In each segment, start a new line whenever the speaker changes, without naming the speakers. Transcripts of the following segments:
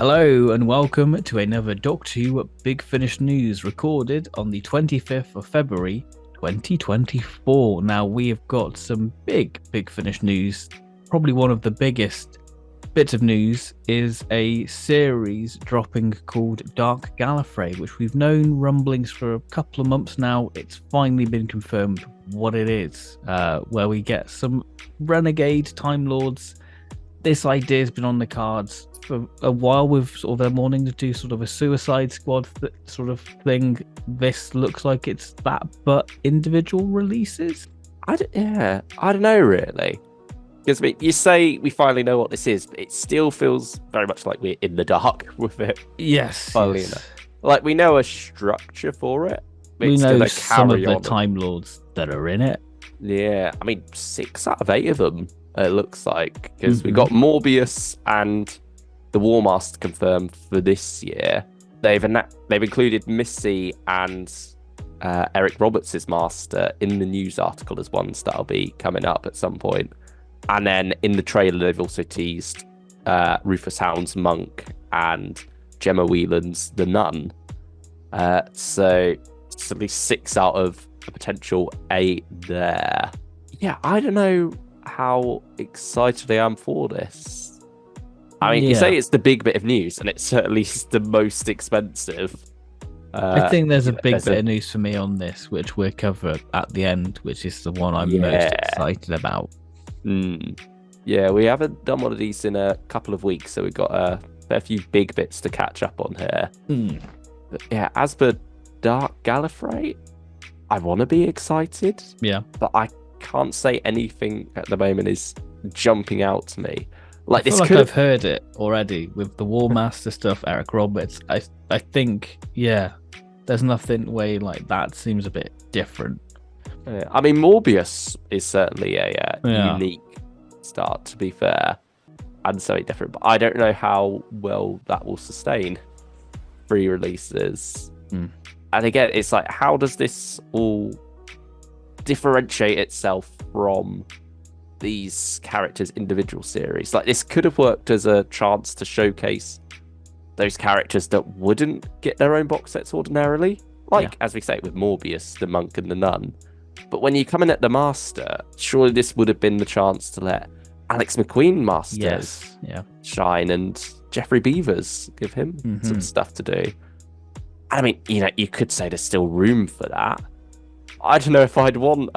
Hello and welcome to another Doctor Who Big Finish news recorded on the 25th of February 2024. Now we have got some Big Finish news. Probably one of the biggest bits of news is a series dropping called Dark Gallifrey, which we've known rumblings for a couple of months now. It's finally been confirmed what it is, where we get some renegade Time Lords. This idea has been on the cards for a while with sort of them wanting to do sort of a Suicide Squad sort of thing. This looks like it's that, but individual releases.
I don't know really. Because you say we finally know what this is, but it still feels very much like we're in the dark with it.
Yes,
Finally
yes.
enough. Like we know a structure for it.
We
It's
know
gonna
some of
carry
the
on.
Time Lords that are in it.
Yeah, I mean 6 out of 8 of them. It looks like because we got Morbius and the War Master confirmed for this year. They've included Missy and Eric Roberts' Master in the news article as ones that'll be coming up at some point. And then in the trailer, they've also teased Rufus Hound's Monk and Gemma Whelan's The Nun. So it's at least 6 out of a potential 8 there. Yeah, I don't know how excited I am for this. I mean, you say it's the big bit of news, and it's certainly the most expensive.
I think there's a bit of news for me on this, which we'll cover at the end, which is the one I'm most excited about.
Yeah, we haven't done one of these in a couple of weeks, so we've got a fair few big bits to catch up on here. But yeah, as for Dark Gallifrey, I want to be excited.
Yeah.
But I can't say anything at the moment is jumping out to me. Like
I feel like I've heard it already with the War Master stuff, Eric Roberts. I think, yeah, there's nothing way like that seems a bit different.
I mean, Morbius is certainly a unique start, to be fair, and so different. But I don't know how well that will sustain free releases. And again, it's like, how does this all differentiate itself from these characters' individual series? Like, this could have worked as a chance to showcase those characters that wouldn't get their own box sets ordinarily. Like, as we say, with Morbius, the Monk, and the Nun. But when you come in at the Master, surely this would have been the chance to let Alex McQueen Masters shine and Jeffrey Beavers give him some stuff to do. I mean, you could say there's still room for that. I don't know if I'd want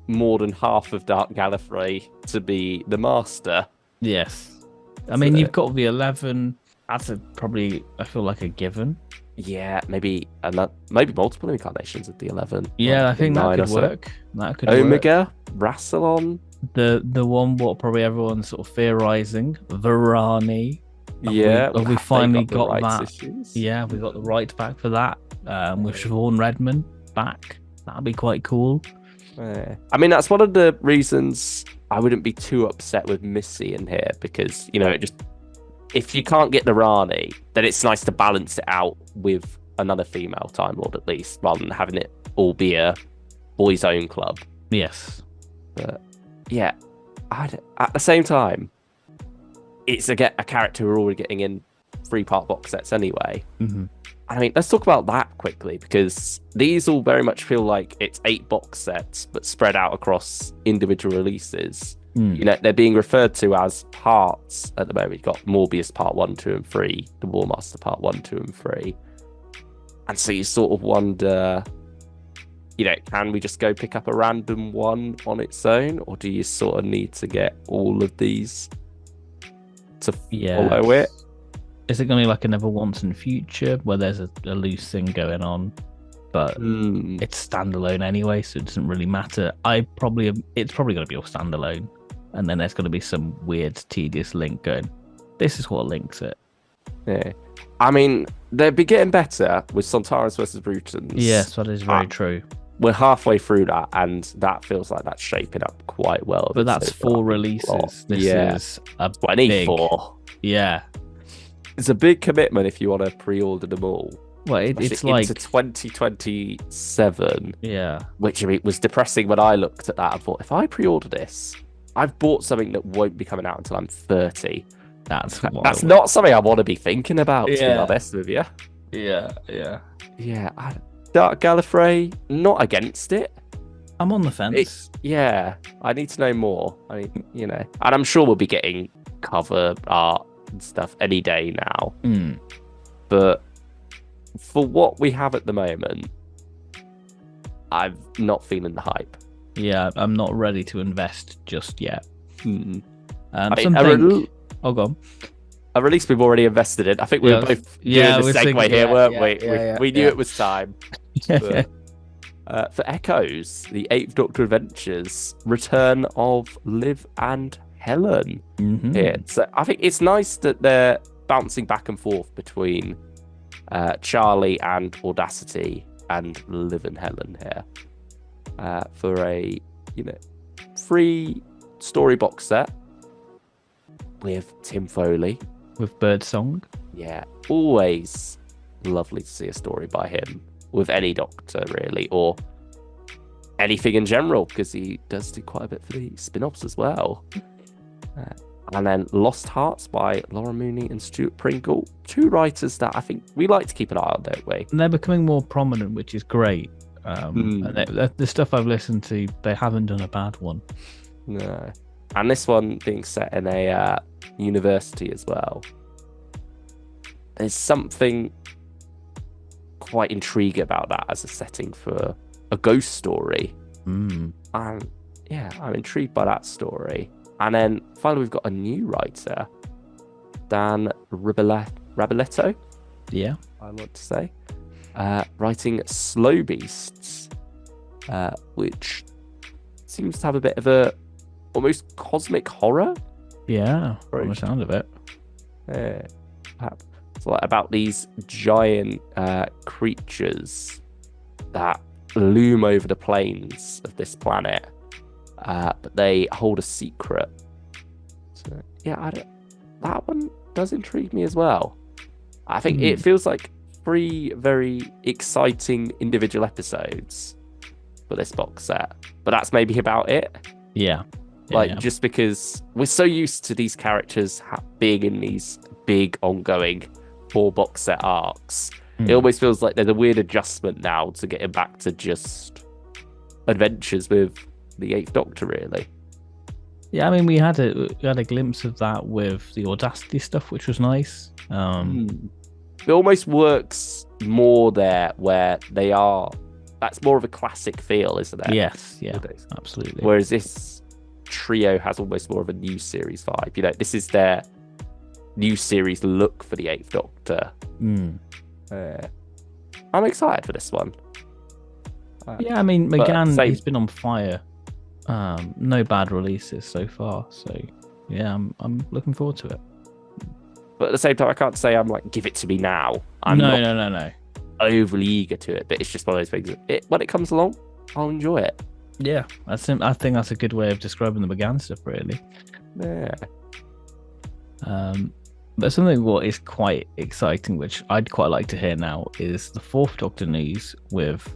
more than half of Dark Gallifrey to be the Master.
Yes. I mean, you've got the 11. That's probably, I feel like, a given.
Yeah, maybe multiple incarnations of the 11.
Yeah, I think that could work. That could
Omega, Rassilon.
The one what probably everyone's sort of theorizing, Varani. Have we finally got that? Issues. Yeah, we got the rights back for that. With Siobhan Redmond back. That'd be quite cool.
I mean, that's one of the reasons I wouldn't be too upset with Missy in here, because if you can't get the Rani, then it's nice to balance it out with another female Time Lord at least, rather than having it all be a boys' own club.
Yes.
But yeah, at the same time, it's a character we're already getting in 3-part box sets anyway. I mean, let's talk about that quickly, because these all very much feel like it's 8 box sets, but spread out across individual releases. They're being referred to as parts at the moment. You've got Morbius Part 1, 2, and 3, the War Master Part 1, 2, and 3. And so you sort of wonder, can we just go pick up a random one on its own? Or do you sort of need to get all of these to follow it?
Is it going to be like another Once and Future where there's a loose thing going on, but it's standalone anyway, so it doesn't really matter? It's probably going to be all standalone, and then there's going to be some weird, tedious link going, this is what links it.
Yeah. I mean, they'd be getting better with Sontarans versus Brutans.
Yes, that is very true.
We're halfway through that, and that feels like that's shaping up quite well.
But that's 4 releases. This is a
24.
Yeah.
It's a big commitment if you want to pre-order them all.
Well, it's like
into 2027.
Yeah.
Which, I mean, was depressing when I looked at that and thought, if I pre-order this, I've bought something that won't be coming out until I'm 30.
That's
That's not something I want to be thinking about, to be honest with you.
Yeah.
Yeah, Dark Gallifrey, not against it.
I'm on the fence.
I need to know more. And I'm sure we'll be getting cover art and stuff any day now. But for what we have at the moment, I'm not feeling the hype.
Yeah, I'm not ready to invest just yet.
Oh, go on. A release we've already invested in. I think we were both doing the segue here, weren't we? We knew it was time. But, for Echoes, the Eighth Doctor Adventures, Return of Liv and Helen. Here. So I think it's nice that they're bouncing back and forth between Charlie and Audacity and Liv and Helen here for a free story box set with Tim Foley.
With Birdsong.
Yeah, always lovely to see a story by him with any Doctor, really, or anything in general, because he does do quite a bit for the spin-offs as well. And then Lost Hearts by Laura Mooney and Stuart Pringle. Two writers that I think we like to keep an eye on, don't we?
And they're becoming more prominent, which is great. And the stuff I've listened to, they haven't done a bad one.
No. And this one being set in a university as well. There's something quite intriguing about that as a setting for a ghost story. And yeah, I'm intrigued by that story. And then finally, we've got a new writer, Dan Rabiletto.
Yeah,
I want to say, writing Slow Beasts, which seems to have a bit of a almost cosmic horror.
Yeah, from the sound of it.
It's like about these giant creatures that loom over the plains of this planet, but they hold a secret. So yeah, that one does intrigue me as well. I think it feels like 3 very exciting individual episodes for this box set, but that's maybe about it.
Yeah.
Just because we're so used to these characters being in these big ongoing 4 box set arcs, it almoys feels like there's a weird adjustment now to getting back to just adventures with the 8th Doctor, really.
Yeah, I mean, we had a glimpse of that with the Audacity stuff, which was nice.
It almost works more there where they are. That's more of a classic feel, isn't it?
Yes, yeah, absolutely.
Whereas this trio has almost more of a new series vibe. This is their new series look for the 8th Doctor. I'm excited for this one.
Yeah, I mean, McGann, he's been on fire. No bad releases so far, so yeah, I'm looking forward to it.
But at the same time, I can't say I'm like, give it to me now. I'm
not
overly eager to it, but it's just one of those things. When it comes along, I'll enjoy it.
Yeah, I think that's a good way of describing the McGann stuff, really.
Yeah.
But something what is quite exciting, which I'd quite like to hear now, is the 4th Doctor news with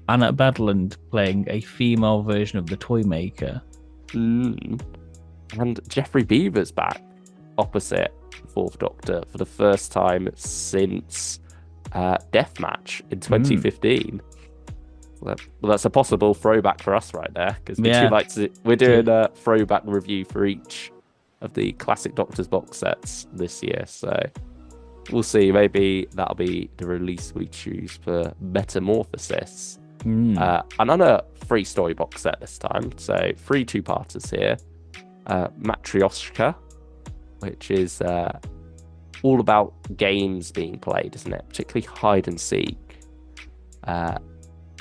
Anna Badland playing a female version of the Toymaker.
And Jeffrey Beaver's back opposite the 4th Doctor for the first time since Deathmatch in 2015. Well, that's a possible throwback for us right there, because we're doing a throwback review for each of the classic Doctors box sets this year, so we'll see. Maybe that'll be the release we choose for Metamorphosis. Another 3 story box set this time, so 3 2-parters here. Matryoshka, which is all about games being played, isn't it? Particularly hide and seek.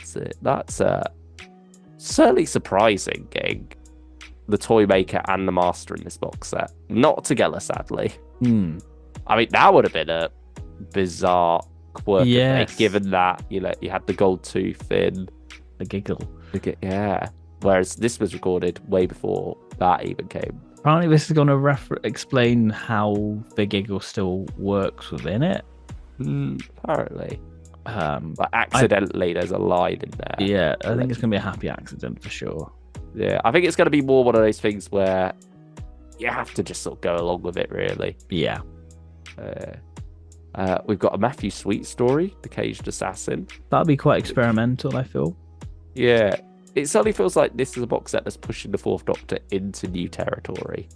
So that's certainly surprising, getting the Toymaker and the Master in this box set. Not together, sadly. I mean, that would have been a bizarre quirk, given that you had the gold tooth in
the giggle.
Yeah. Whereas this was recorded way before that even came.
Apparently, this is going to explain how the giggle still works within it.
Apparently. But accidentally, there's a line in there.
Yeah, I think it's going to be a happy accident for sure.
Yeah, I think it's going to be more one of those things where you have to just sort of go along with it, really.
Yeah.
We've got a Matthew Sweet story, The Caged Assassin.
That'd be quite experimental, I feel.
Yeah. It certainly feels like this is a box set that's pushing the Fourth Doctor into new territory.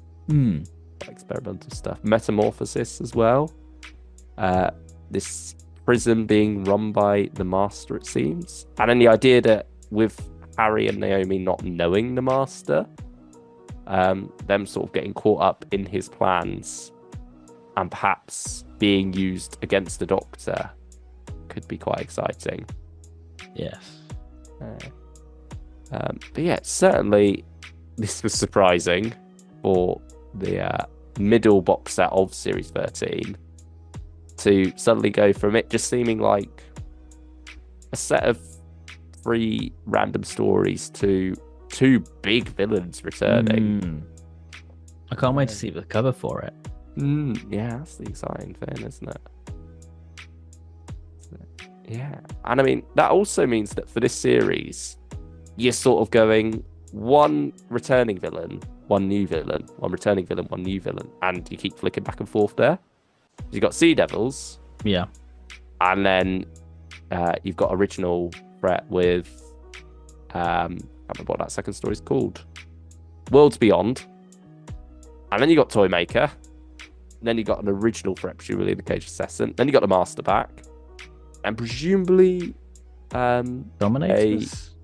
Experimental stuff. Metamorphosis as well. This prison being run by the Master, it seems. And then the idea that with Harry and Naomi not knowing the Master, them sort of getting caught up in his plans and perhaps being used against the Doctor could be quite exciting.
Yes.
But yeah, certainly this was surprising for the middle box set of Series 13 to suddenly go from it just seeming like a set of 3 random stories to 2 big villains returning.
I can't wait to see the cover for it.
Yeah, that's the exciting thing, isn't it? Yeah, and I mean, that also means that for this series, you're sort of going 1 returning villain, 1 new villain, 1 returning villain, 1 new villain, and you keep flicking back and forth there. You've got Sea Devils.
Yeah.
And then you've got original threat with, I can't remember what that second story is called. Worlds Beyond. And then you got Toymaker. Then you got an original threat, presumably the Caged Assassin. Then you got the Master back. And presumably...
Dominators?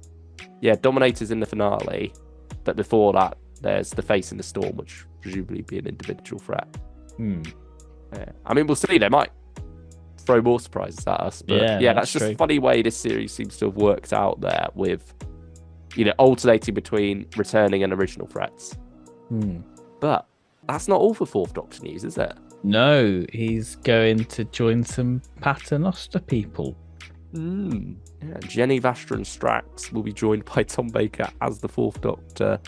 Dominators in the finale. But before that, there's the Face in the Storm, which presumably be an individual threat. Yeah. I mean, we'll see. They might throw more surprises at us. But yeah, that's just a funny way this series seems to have worked out there with, alternating between returning and original threats. But that's not all for Fourth Doctor news, is it?
No, he's going to join some Paternoster people.
Yeah, Jenny, Vastra and Strax will be joined by Tom Baker as the Fourth Doctor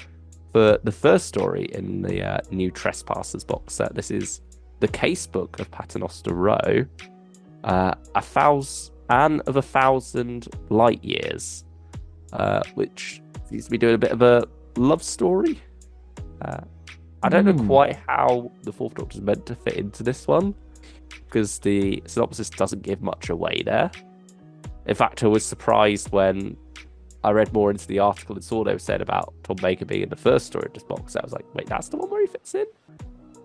for the first story in the new Trespassers box set. This is the Casebook of Paternoster Row, 1,000 light years, which seems to be doing a bit of a love story. I don't know quite how the Fourth Doctor is meant to fit into this one, because the synopsis doesn't give much away there. In fact, I was surprised when I read more into the article and saw they said about Tom Baker being in the first story of this box. I was like, wait, that's the one where he fits in?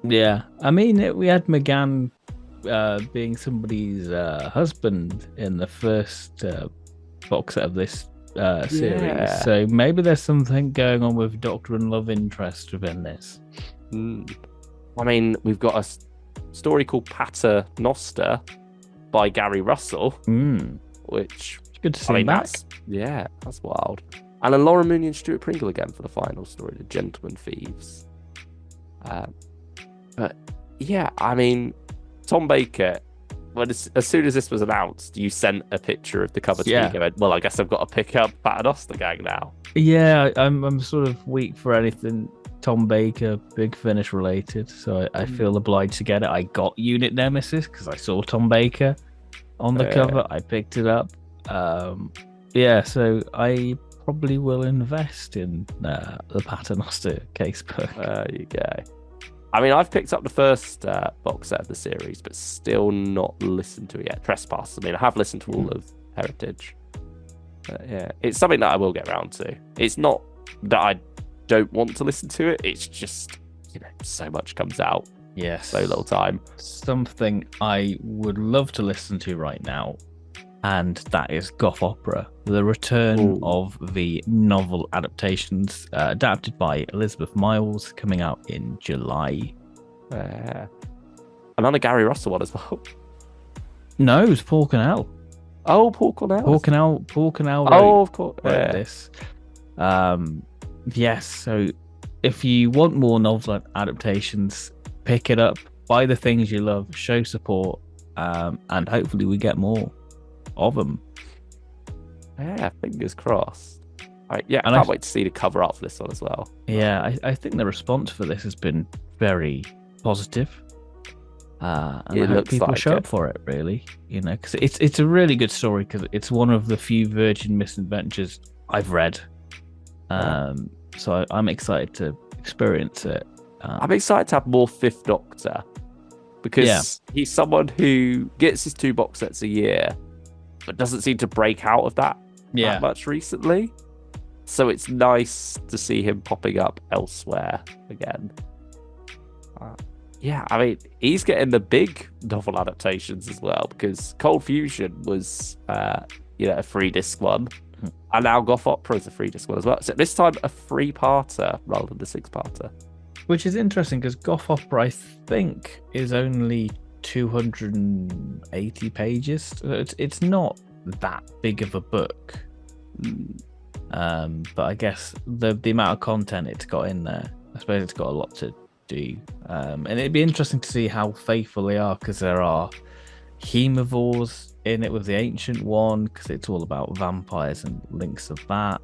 Yeah, I mean, we had McGann being somebody's husband in the first box set of this series, so maybe there's something going on with Doctor and love interest within this.
I mean, we've got a story called Paternoster by Gary Russell, which
it's good to see him back.
That's wild. And then Laura Mooney and Stuart Pringle again for the final story, The Gentleman Thieves. But yeah, I mean, Tom Baker, as soon as this was announced, you sent a picture of the cover to me going, well, I guess I've got to pick up Paternoster Gang now. Yeah,
I'm sort of weak for anything Tom Baker, Big Finish related, so I feel obliged to get it. I got Unit Nemesis because I saw Tom Baker on the cover. I picked it up. So I probably will invest in the Paternoster Casebook.
There you go. I mean, I've picked up the first box set of the series, but still not listened to it yet. Trespass. I mean, I have listened to all of Heritage. But yeah, it's something that I will get around to. It's not that I don't want to listen to it. It's just, so much comes out.
Yes.
So little time.
Something I would love to listen to right now, and that is Goth Opera, the return of the novel adaptations, adapted by Elizabeth Miles, coming out in July.
Another Gary Russell one as well.
No, it was Paul Cornell.
Oh, Paul Cornell.
Paul Cornell.
Oh, of course.
Wrote this. Yes. So, if you want more novel adaptations, pick it up. Buy the things you love. Show support, and hopefully we get more of them.
Yeah, fingers crossed. I can't wait to see the cover art for this one as well.
Yeah, I think the response for this has been very positive. And I hope people show up for it, really. Because it's a really good story, because it's one of the few Virgin misadventures I've read. So I'm excited to experience it.
I'm excited to have more Fifth Doctor because he's someone who gets his 2 box sets a year, but doesn't seem to break out of that much recently. So it's nice to see him popping up elsewhere again. I mean, he's getting the big novel adaptations as well, because Cold Fusion was, a 3-disc one, and now Goth Opera is a 3-disc one as well. So this time a 3-parter rather than the 6-parter.
Which is interesting because Goth Opera, I think, is only 280 pages. So it's not that big of a book. But I guess the amount of content it's got in there, I suppose it's got a lot to do. And it'd be interesting to see how faithful they are, because there are hemivores in it with the ancient one, because it's all about vampires and links of that.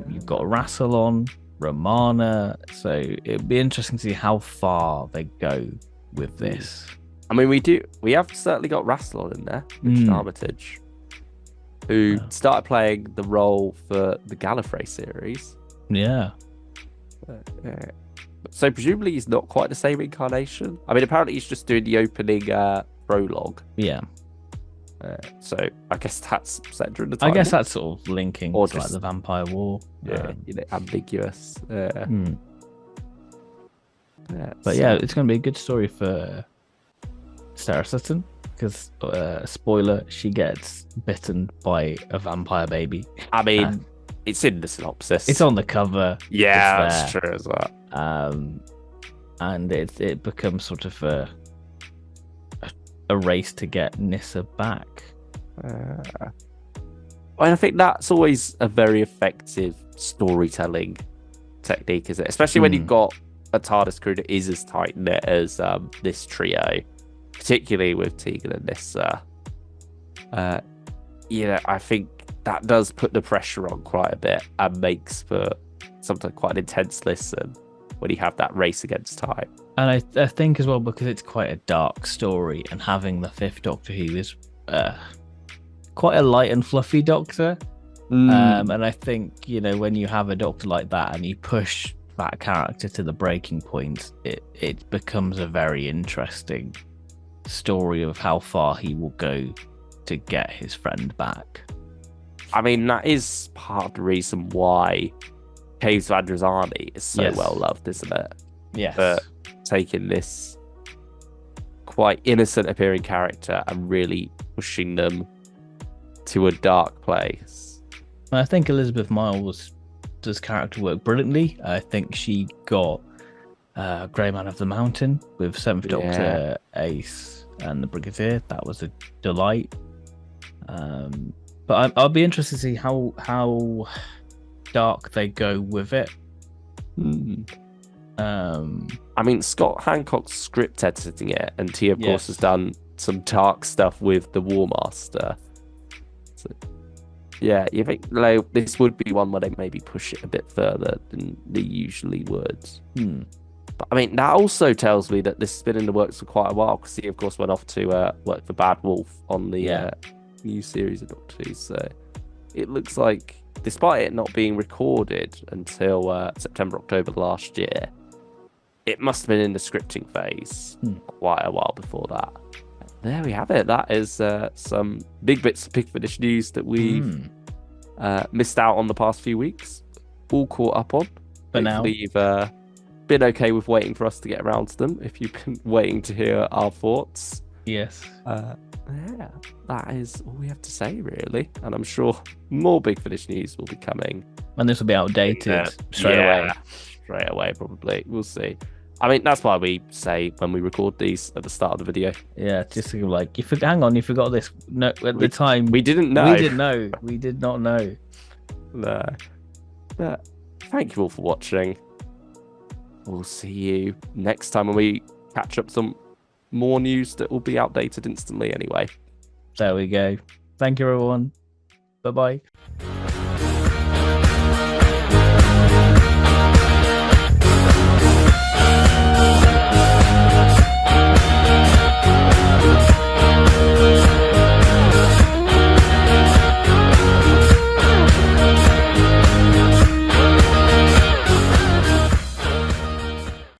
You've got Rassilon, Romana, so it'd be interesting to see how far they go with this.
I mean, we have certainly got Rassilon in there, Richard Armitage, who started playing the role for the Gallifrey series. So presumably he's not quite the same incarnation. I mean, apparently he's just doing the opening prologue. So I guess that's set during the time.
I guess that's sort of linking to like the Vampire War.
Ambiguous.
But it's going to be a good story for Sarah Sutton, because spoiler, she gets bitten by a vampire baby.
I mean, it's in the synopsis.
It's on the cover.
Yeah, that's true as well.
And it becomes sort of a race to get Nyssa back.
I think that's always a very effective storytelling technique, is it? Especially when you've got a TARDIS crew that is as tight knit as this trio, particularly with Tegan and Nyssa. I think that does put the pressure on quite a bit and makes for sometimes quite an intense listen when you have that race against time.
And I think as well, because it's quite a dark story, and having the 5th Doctor, who is quite a light and fluffy Doctor. And I think, when you have a Doctor like that and you push that character to the breaking point, it becomes a very interesting story of how far he will go to get his friend back.
I mean, that is part of the reason why Caves of Androzani is so well loved, isn't it?
Yes.
For taking this quite innocent appearing character and really pushing them to a dark place.
I think Elizabeth Miles does character work brilliantly. I think she got Grey Man of the Mountain with 7th Doctor, Ace, and the Brigadier. That was a delight. But I'll be interested to see how dark they go with it.
I mean, Scott Hancock's script editing it, and he of course has done some dark stuff with the War Master. So, you think this would be one where they maybe push it a bit further than they usually would. But I mean, that also tells me that this has been in the works for quite a while, because he of course went off to work for Bad Wolf on the new series of Doctor Who. So it looks like, despite it not being recorded until September, October last year, it must have been in the scripting phase quite a while before that. There we have it. That is some big bits of Big Finish news that we've missed out on the past few weeks. All caught up on.
But now
you've been okay with waiting for us to get around to them, if you've been waiting to hear our thoughts.
Yes.
That is all we have to say, really. And I'm sure more Big Finish news will be coming.
And this will be outdated straight away.
Straight away, probably. We'll see. I mean, that's why we say when we record these at the start of the video.
Yeah, just like, hang on, you forgot this. No, at the time
we didn't know.
We did not know.
No. But thank you all for watching. We'll see you next time when we catch up some more news that will be outdated instantly anyway.
There we go. Thank you, everyone. Bye-bye.